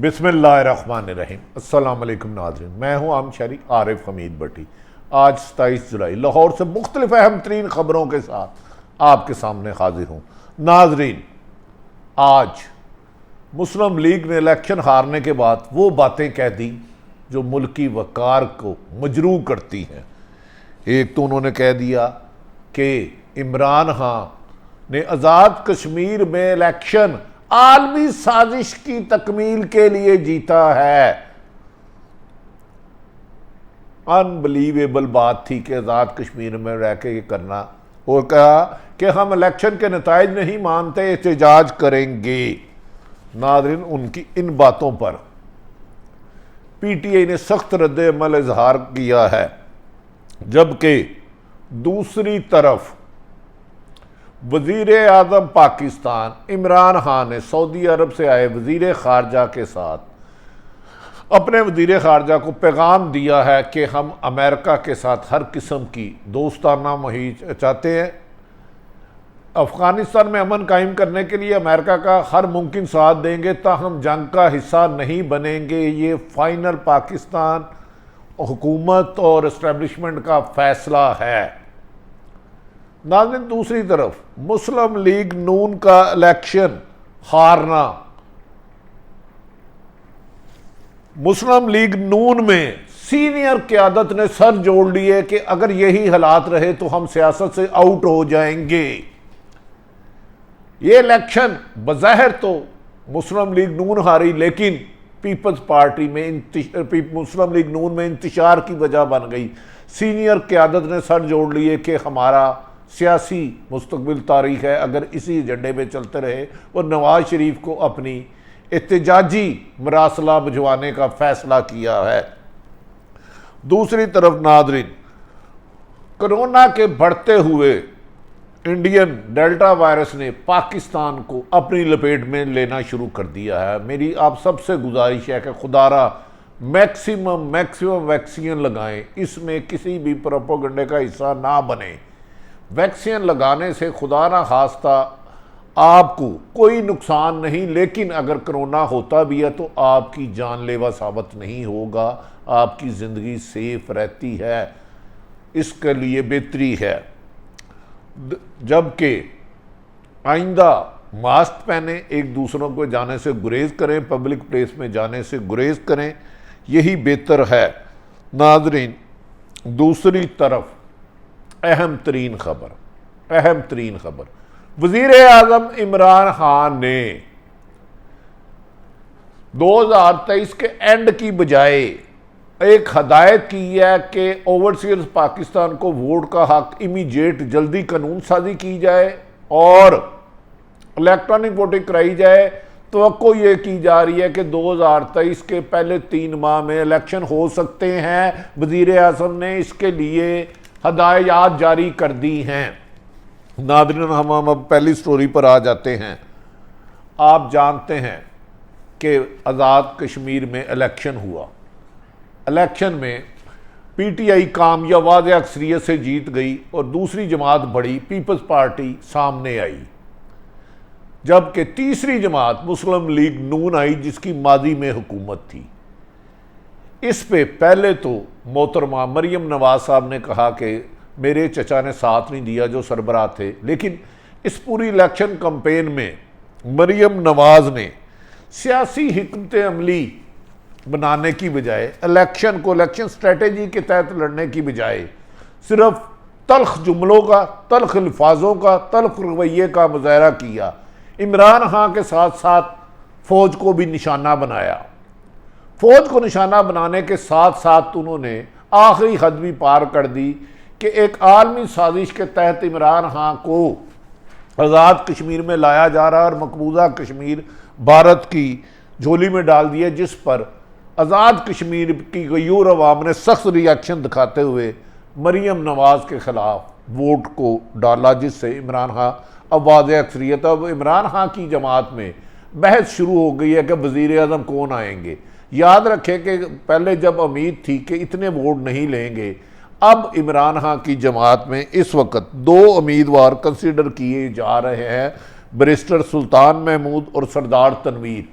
बिस्मिल्लाहिर्रहमानिर्रहीम। अस्सलाम वालेकुम नाज़रीन, मैं हूँ आमशरी आरिफ हमीद भट्टी। आज 27 जुलाई लाहौर से मुख्तलिफ अहम तरीन ख़बरों के साथ आपके सामने हाजिर हूँ। नाज़रीन, आज मुस्लिम लीग ने इलेक्शन हारने के बाद वो बातें कह दी जो मुल्की वक़ार को मजरूह करती हैं। एक तो उन्होंने कह दिया कि इमरान खान ने आज़ाद कश्मीर में इलेक्शन आलमी साजिश की तकमील के लिए जीता है। अनबिलीवेबल बात थी कि आज़ाद कश्मीर में रह के ये करना, और कहा कि हम इलेक्शन के नताइज नहीं मानते, एहतजाज करेंगे। नाज़रीन, उनकी इन बातों पर पीटीआई ने सख्त रद्द-ए-अमल इजहार किया है, जबकि दूसरी तरफ वज़ीर-ए-आज़म पाकिस्तान इमरान खान ने सऊदी अरब से आए वज़ीर ख़ारजा के साथ अपने वज़ीर ख़ारजा को पैगाम दिया है कि हम अमेरिका के साथ हर किस्म की दोस्ताना मुहिम चाहते हैं। अफ़गानिस्तान में अमन कायम करने के लिए अमेरिका का हर मुमकिन साथ देंगे, ताहम जंग का हिस्सा नहीं बनेंगे। ये फाइनल पाकिस्तान हुकूमत और इस्टेब्लिशमेंट का फ़ैसला है। नाज़रीन, दूसरी तरफ मुस्लिम लीग नून का इलेक्शन हारना, मुस्लिम लीग नून में सीनियर क़यादत ने सर जोड़ लिए कि अगर यही हालात रहे तो हम सियासत से आउट हो जाएंगे। ये इलेक्शन बज़ाहिर तो मुस्लिम लीग नून हारी, लेकिन पीपल्स पार्टी में मुस्लिम लीग नून में इंतशार की वजह बन गई। सीनियर क़यादत ने सर जोड़ लिए कि हमारा सियासी मुस्तकबिल तारीख है, अगर इसी एजेंडे में चलते रहे, और नवाज शरीफ को अपनी एहतजाजी मरासला भिजवाने का फैसला किया है। दूसरी तरफ नाज़रीन, कोरोना के बढ़ते हुए इंडियन डेल्टा वायरस ने पाकिस्तान को अपनी लपेट में लेना शुरू कर दिया है। मेरी आप सबसे गुजारिश है कि खुदारा मैक्सिमम वैक्सीन लगाएं, इसमें किसी भी प्रोपेगेंडे का हिस्सा ना बने। वैक्सीन लगाने से खुदा ना खास्ता आपको कोई नुकसान नहीं, लेकिन अगर कोरोना होता भी है तो आपकी जानलेवा साबित नहीं होगा, आपकी ज़िंदगी सेफ रहती है, इसके लिए बेहतरी है। जबकि आइंदा मास्क पहने, एक दूसरों को जाने से गुरेज करें, पब्लिक प्लेस में जाने से गुरेज करें, यही बेहतर है। नाज़रीन, दूसरी तरफ अहम तरीन खबर, वज़ीर-ए-आज़म इमरान खान ने 2023 के एंड की बजाय एक हदायत की है कि ओवरसीज पाकिस्तान को वोट का हक इमीडिएट जल्दी कानून साजी की जाए और इलेक्ट्रॉनिक वोटिंग कराई जाए। तो ये की जा रही है कि 2023 के पहले 3 माह में इलेक्शन हो सकते हैं। वज़ीर-ए-आज़म ने इसके लिए हदायत जारी कर दी हैं। नाज़रीन, हम अब पहली स्टोरी पर आ जाते हैं। आप जानते हैं कि आज़ाद कश्मीर में इलेक्शन हुआ। इलेक्शन में पीटीआई कामयाब अक्सरियत से जीत गई और दूसरी जमात बड़ी पीपल्स पार्टी सामने आई, जबकि तीसरी जमात मुस्लिम लीग नून आई, जिसकी माजी में हुकूमत थी। इस पे पहले तो मोहतरमा मरियम नवाज साहब ने कहा कि मेरे चचा ने साथ नहीं दिया जो सरबराह थे, लेकिन इस पूरी इलेक्शन कैंपेन में मरियम नवाज ने सियासी हिकमत अमली बनाने की बजाय इलेक्शन स्ट्रेटेजी के तहत लड़ने की बजाय सिर्फ तल्ख जुमलों का, तल्ख अल्फाजों का, तल्ख रवैये का मुजाहरा किया। इमरान खान के साथ साथ फ़ौज को भी निशाना बनाया। फ़ौज को निशाना बनाने के साथ साथ उन्होंने आखिरी हद भी पार कर दी कि एक आलमी साजिश के तहत इमरान खान को आज़ाद कश्मीर में लाया जा रहा है और मकबूजा कश्मीर भारत की झोली में डाल दिया, जिस पर आज़ाद कश्मीर की गयूर अवाम ने सख्त रिएक्शन दिखाते हुए मरियम नवाज के ख़िलाफ़ वोट को डाला, जिससे इमरान खान अब वाज़ेह अक्सरियत। अब इमरान खान की जमात में बहस शुरू हो गई है कि वज़ीर-ए-आज़म कौन आएंगे। याद रखें कि पहले जब उम्मीद थी कि इतने वोट नहीं लेंगे, अब इमरान खान की जमात में इस वक्त 2 उम्मीदवार कंसिडर किए जा रहे हैं, बैरिस्टर सुल्तान महमूद और सरदार तनवीर।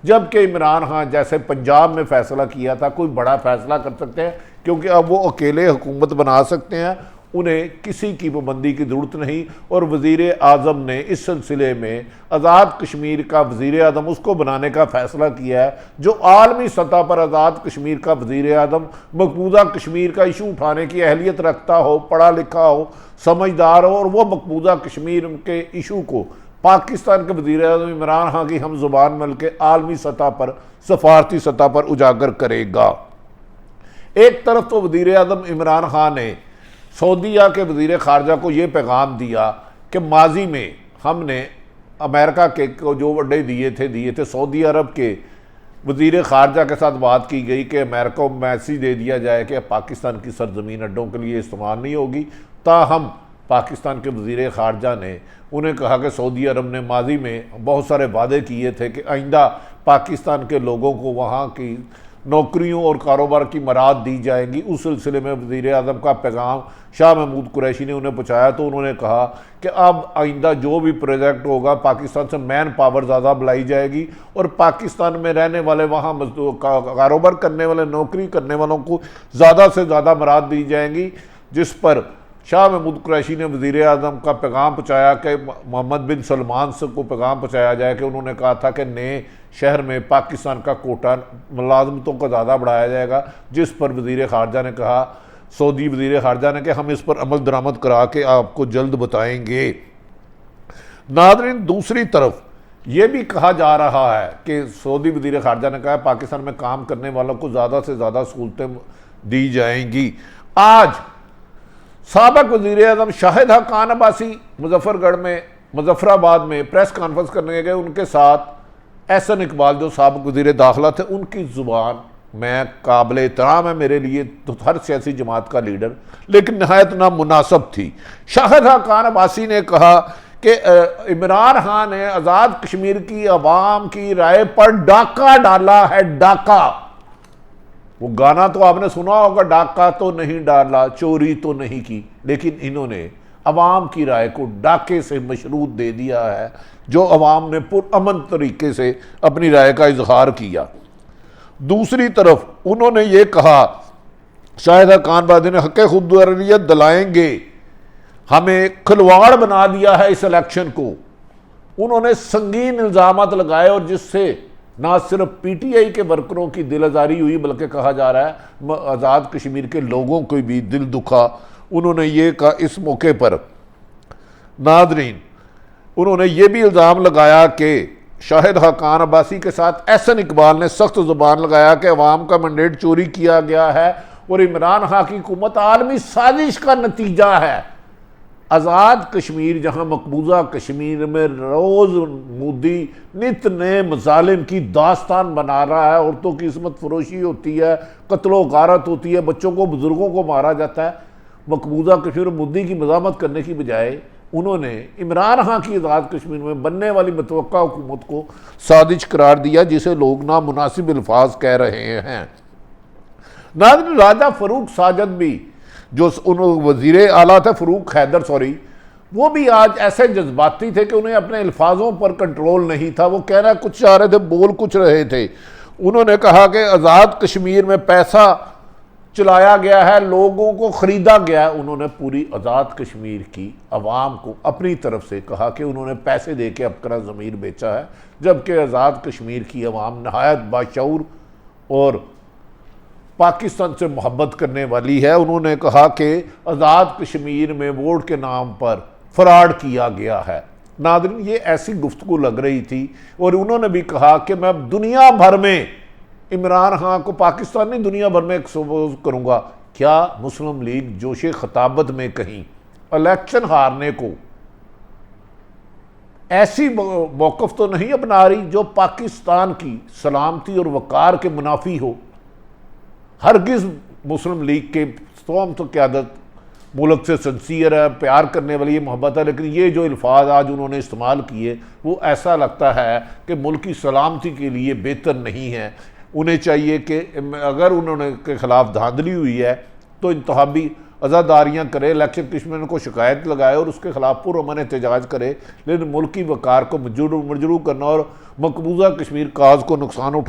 जबकि इमरान खान जैसे पंजाब में फैसला किया था, कोई बड़ा फैसला कर सकते हैं क्योंकि अब वो अकेले हुकूमत बना सकते हैं, उन्हें किसी की पाबंदी की ज़रूरत नहीं। और वज़ीर आज़म ने इस सिलसिले में आज़ाद कश्मीर का वज़ीर आज़म उसको बनाने का फ़ैसला किया है जो आलमी सतह पर आज़ाद कश्मीर का वज़ीर आज़म मकबूजा कश्मीर का इशू उठाने की अहलियत रखता हो, पढ़ा लिखा हो, समझदार हो, और वो मकबूजा कश्मीर के इशू को पाकिस्तान के वज़ीर आज़म इमरान खान की हम ज़ुबान मिल के आलमी सतह पर, सफारती सतह पर उजागर करेगा। एक तरफ तो वज़ीर आज़म इमरान खान ने सऊदीया के वज़ीर ख़ारजा को ये पैगाम दिया कि माजी में हमने अमेरिका के को जो अड्डे दिए थे सऊदी अरब के वज़ीर ख़ारजा के साथ बात की गई कि अमेरिका को मैसेज दे दिया जाए कि पाकिस्तान की सरजमीन अड्डों के लिए इस्तेमाल नहीं होगी। ताहम पाकिस्तान के वज़ीर ख़ारजा ने उन्हें कहा कि सऊदी अरब ने माजी में बहुत सारे वादे किए थे कि आइंदा पाकिस्तान के लोगों को वहाँ की नौकरियों और कारोबार की मराद दी जाएंगी। उस सिलसिले में वज़ीर आज़म का पैगाम शाह महमूद कुरैशी ने उन्हें पहुँचाया तो उन्होंने कहा कि अब आइंदा जो भी प्रोजेक्ट होगा पाकिस्तान से मैन पावर ज़्यादा बुलाई जाएगी और पाकिस्तान में रहने वाले, वहाँ मजदूर कारोबार करने वाले, नौकरी करने वालों को ज़्यादा से ज़्यादा मराद दी जाएंगी। जिस पर शाह महमूद कुरैशी ने वज़ीर आज़म का पैगाम पहुँचाया कि मोहम्मद बिन सलमान से को पैगाम पहुँचाया जाए कि उन्होंने कहा था कि नए शहर में पाकिस्तान का कोटा मुलाजमतों का ज़्यादा बढ़ाया जाएगा। जिस पर वज़ीर ख़ारजा ने कहा, सऊदी वज़ीर ख़ारजा ने, कि हम इस पर अमल दरामद करा के आपको जल्द बताएंगे। नाज़रीन, दूसरी तरफ ये भी कहा जा रहा है कि सऊदी वज़ीर ख़ारजा ने कहा पाकिस्तान में काम करने वालों को ज़्यादा से ज़्यादा सहूलतें दी जाएंगी। आज साबिक़ वज़ीर आज़म शाहिद खान अब्बासी मुजफ्फराबाद में प्रेस कॉन्फ्रेंस करने गए, उनके साथ एहसन इकबाल जो साबिक़ वज़ीर दाखिला थे, उनकी ज़ुबान मैं काबिल एहतराम है मेरे लिए तो हर सियासी जमात का लीडर, लेकिन नहायत नामुनासिब थी। शाहिद खान अब्बासी ने कहा कि इमरान खान ने आज़ाद कश्मीर की अवाम की राय पर डाका डाला है। डाका, वो गाना तो आपने सुना होगा, डाका तो नहीं डाला, चोरी तो नहीं की, लेकिन इन्होंने अवाम की राय को डाके से मशरूत दे दिया है, जो अवाम ने पुरअमन तरीके से अपनी राय का इजहार किया। दूसरी तरफ उन्होंने ये कहा, शाहिद खान अब्बासी ने हक़ खुदगारियत दिलाएंगे, हमें खिलवाड़ बना दिया है इस इलेक्शन को। उन्होंने संगीन इल्ज़ामात लगाए और जिससे ना सिर्फ पीटीआई के वर्करों की दिल आज़ारी हुई बल्कि कहा जा रहा है आज़ाद कश्मीर के लोगों को भी दिल दुखा। उन्होंने ये कहा इस मौके पर, नाज़रीन, उन्होंने ये भी इल्ज़ाम लगाया कि शाहिद खान अब्बासी के साथ एहसन इकबाल ने सख्त ज़ुबान लगाया कि अवाम का मैंडेट चोरी किया गया है और इमरान खान की हुकूमत आलमी साजिश का नतीजा है। आज़ाद कश्मीर, जहाँ मकबूजा कश्मीर में रोज़ मोदी नित नए मजालिम की दास्तान बना रहा है, औरतों की इस्मत फरोशी होती है, कत्लो गारत होती है, बच्चों को बुज़ुर्गों को मारा जाता है। मकबूजा कश्मीर मोदी की मज़ामत करने की बजाय उन्होंने इमरान खान की आज़ाद कश्मीर में बनने वाली मतवक्का हुकूमत को साजिश करार दिया, जिसे लोग नामुनासिब अल्फाज कह रहे हैं। नाज़रीन, राजा फ़रूक साजद भी जो उन वज़ीर आला थे, फ़रूक हैदर सॉरी, वो भी आज ऐसे जज्बाती थे कि उन्हें अपने अल्फाजों पर कंट्रोल नहीं था। वो कहना कुछ चाह रहे थे, बोल कुछ रहे थे। उन्होंने कहा कि आज़ाद कश्मीर में पैसा चलाया गया है, लोगों को ख़रीदा गया है। उन्होंने पूरी आज़ाद कश्मीर की आवाम को अपनी तरफ से कहा कि उन्होंने पैसे दे के अपना ज़मीर बेचा है, जबकि आज़ाद कश्मीर की आवाम नहायत बाशऊर और पाकिस्तान से मोहब्बत करने वाली है। उन्होंने कहा कि आज़ाद कश्मीर में वोट के नाम पर फ्रॉड किया गया है। नाज़रीन, ये ऐसी गुफ्तगू लग रही थी और उन्होंने भी कहा कि मैं दुनिया भर में इमरान खान को, पाकिस्तान नहीं दुनिया भर में एक्सपोज करूँगा। क्या मुस्लिम लीग जोशे खताबत में कहीं इलेक्शन हारने को ऐसी मौक़िफ़ तो नहीं अपना रही जो पाकिस्तान की सलामती और वक़ार के मुनाफी हो? हरगिज़ मुस्लिम लीग के तमाम तो क़यादत मुल्क से सिंसियर है, प्यार करने वाली ये मोहब्बत है, लेकिन ये जो अल्फाज आज उन्होंने इस्तेमाल किए वो ऐसा लगता है कि मुल्क की सलामती के लिए बेहतर नहीं है। उन्हें चाहिए कि अगर उन्होंने के ख़िलाफ़ धांधली हुई है तो इंतखाबी अजादारियाँ करे, इलेक्शन कमीशन को शिकायत लगाए और उसके खिलाफ पुरअमन एहतजाज करे, लेकिन मुल्की वकार को मजरूह करना और मकबूजा कश्मीर काज को नुकसान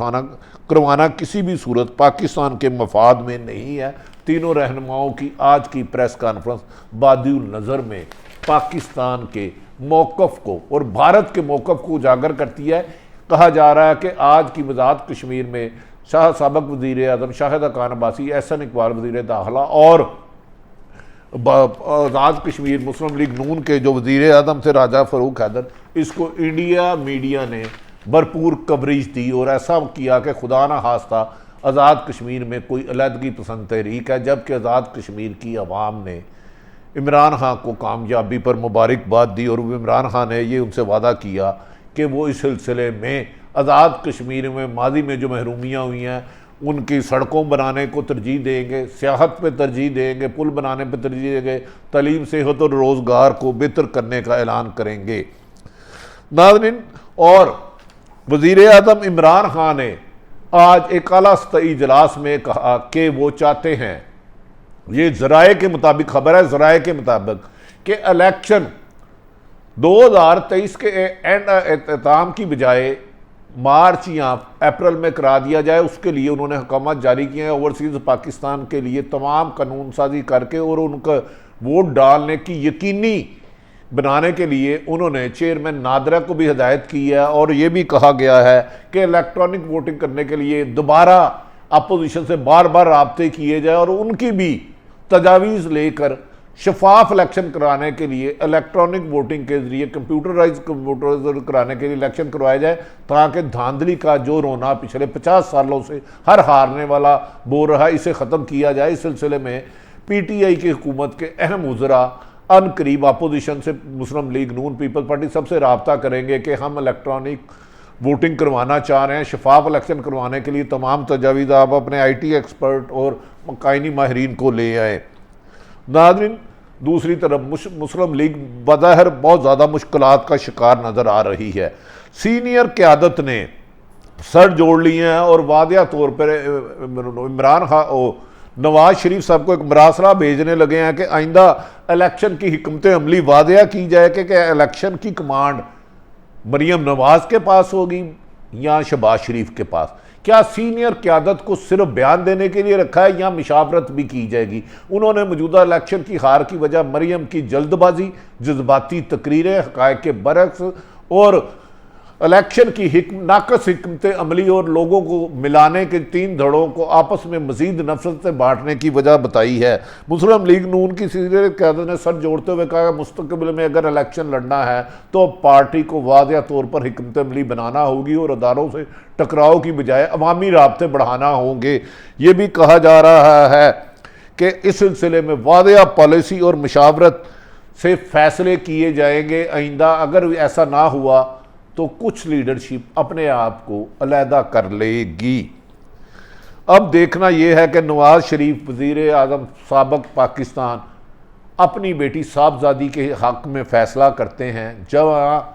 करवाना किसी भी सूरत पाकिस्तान के मफाद में नहीं है। तीनों रहनुमाओं की आज की प्रेस कॉन्फ्रेंस बादिउल नज़र में पाकिस्तान के मौक़िफ़ को और भारत के मौक़िफ़ को उजागर करती है। कहा जा रहा है कि आज की वज़ारत कश्मीर में साबिक़ वज़ीर आज़म शाहिदा खान अब्बासी, एहसन इकबाल वज़ीर दाखिला और आज़ाद कश्मीर मुस्लिम लीग नून के जो वज़ीर आज़म थे राजा फ़ारूक हैदर, इसको इंडिया मीडिया ने भरपूर कवरेज दी और ऐसा किया कि खुदा न खास्ता आज़ाद कश्मीर में कोई अलहदगी पसंद तहरीक है, जबकि आज़ाद कश्मीर की आवाम ने इमरान खान को कामयाबी पर मुबारकबाद दी और इमरान खान ने ये उनसे वादा किया कि वो इस सिलसिले में आज़ाद कश्मीर में माजी में जो महरूमियाँ हुई हैं उनकी सड़कों बनाने को तरजीह देंगे, सियाहत पे तरजीह देंगे, पुल बनाने पे तरजीह देंगे, तालीम, सेहत और रोज़गार को बेहतर करने का ऐलान करेंगे। नाज़रीन, और वज़ीर आज़म इमरान खान ने आज एक आला सतही इजलास में कहा कि वो चाहते हैं, ये ज़राए के मुताबिक खबर है, ज़राए के मुताबिक कि इलेक्शन 2023 के एंड की बजाय मार्च या अप्रैल में करा दिया जाए। उसके लिए उन्होंने हुक्म जारी किए हैं। ओवरसीज़ पाकिस्तान के लिए तमाम कानून साजी करके और उनका वोट डालने की यकीनी बनाने के लिए उन्होंने चेयरमैन नादरा को भी हदायत की है और ये भी कहा गया है कि इलेक्ट्रॉनिक वोटिंग करने के लिए दोबारा अपोजिशन से बार बार राब्ते किए जाए और उनकी भी तजावीज़ लेकर शफाफ इलेक्शन कराने के लिए इलेक्ट्रॉनिक वोटिंग के जरिए कंप्यूटराइज कराने के लिए इलेक्शन करवाया जाए, ताकि धांधली का जो रोना पिछले 50 सालों से हर हारने वाला बोल रहा है, इसे ख़त्म किया जाए। इस सिलसिले में PTI की हुकूमत के अहम वज़रा अन करीब अपोजिशन से मुस्लिम लीग नून, पीपल्स पार्टी सबसे रब्ता करेंगे कि हम इलेक्ट्रॉनिक वोटिंग करवाना चाह रहे हैं। शफाफ इलेक्शन करवाने के लिए तमाम तजावीज़ आप अपने IT एक्सपर्ट और मकानी माहिरीन को ले आए। नाज़रीन, दूसरी तरफ मुस्लिम लीग बज़ाहिर बहुत ज़्यादा मुश्किलात का शिकार नज़र आ रही है। सीनियर क़यादत ने सर जोड़ लिए हैं और वादिया तौर पर इमरान खान नवाज शरीफ साहब को एक मरासला भेजने लगे हैं कि आइंदा इलेक्शन की हिकमत अमली वादिया की जाए कि इलेक्शन की कमांड मरीम नवाज के पास होगी या शहबाज शरीफ के पास। क्या सीनियर क़यादत को सिर्फ बयान देने के लिए रखा है या मिशावरत भी की जाएगी? उन्होंने मौजूदा इलेक्शन की हार की वजह मरीम की जल्दबाजी, जज्बाती तकरीरें, हक़ाइक़ के बरक्स और इलेक्शन की नाकस हिकमत अमली और लोगों को मिलाने के 3 धड़ों को आपस में मजीद नफरत से बांटने की वजह बताई है। मुस्लिम लीग नून की सीनियर क़यादत ने सर जोड़ते हुए कहा कि मुस्तकबिल में अगर इलेक्शन लड़ना है तो पार्टी को वाज़ेह तौर पर हिकमत अमली बनाना होगी और अदारों से टकराव की बजाय अवामी राब्ते बढ़ाना होंगे। ये भी कहा जा रहा है कि इस सिलसिले में वाज़ेह पॉलिसी और मशावरत से फैसले किए जाएंगे। आइंदा अगर ऐसा ना हुआ तो कुछ लीडरशिप अपने आप को अलहदा कर लेगी। अब देखना यह है कि नवाज शरीफ वज़ीर आज़म साबिक़ पाकिस्तान अपनी बेटी साहबजादी के हक़ में फ़ैसला करते हैं, जब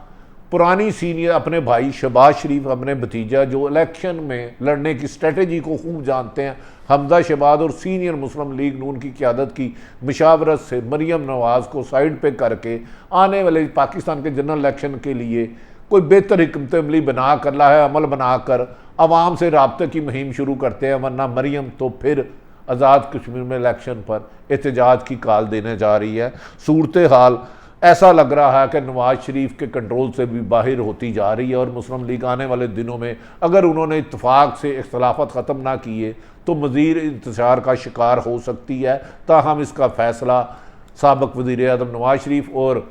पुरानी सीनियर अपने भाई शहबाज शरीफ, अपने भतीजा जो इलेक्शन में लड़ने की स्ट्रेटजी को खूब जानते हैं, हमजा शहबाज और सीनियर मुस्लिम लीग नून की क़यादत की मशावरत से मरीम नवाज़ को साइड पे करके आने वाले पाकिस्तान के जनरल इलेक्शन के लिए कोई बेहतर हिकमत अमली बना कर अमल बनाकर अवाम से राब्ते की मुहिम शुरू करते हैं, वरना मरीम तो फिर आज़ाद कश्मीर में इलेक्शन पर एहतजाज की कॉल देने जा रही है। सूरत हाल ऐसा लग रहा है कि नवाज शरीफ के कंट्रोल से भी बाहर होती जा रही है और मुस्लिम लीग आने वाले दिनों में अगर उन्होंने इत्तफाक से इख्तलाफत ख़त्म ना किए तो मज़ीद इंतशार का शिकार हो सकती है। ताहम इसका फ़ैसला साबिक़ वज़ीर आज़म नवाज शरीफ और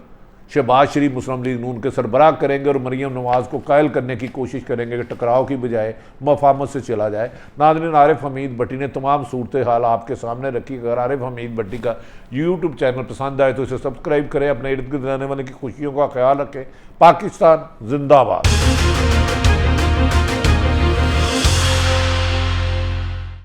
शहबाज शरीफ मुस्लिम लीग नून के सरबराह करेंगे और मरीम नवाज़ को कायल करने की कोशिश करेंगे कि टकराव की बजाय मफाहमत से चला जाए। नाज़रीन, आरिफ हमीद भट्टी ने तमाम सूरत हाल आपके सामने रखी। अगर आरिफ हमीद भट्टी का YouTube चैनल पसंद आए तो इसे सब्सक्राइब करें। अपने इर्द गिर्द रहने वाले की खुशियों का ख्याल रखें। पाकिस्तान जिंदाबाद।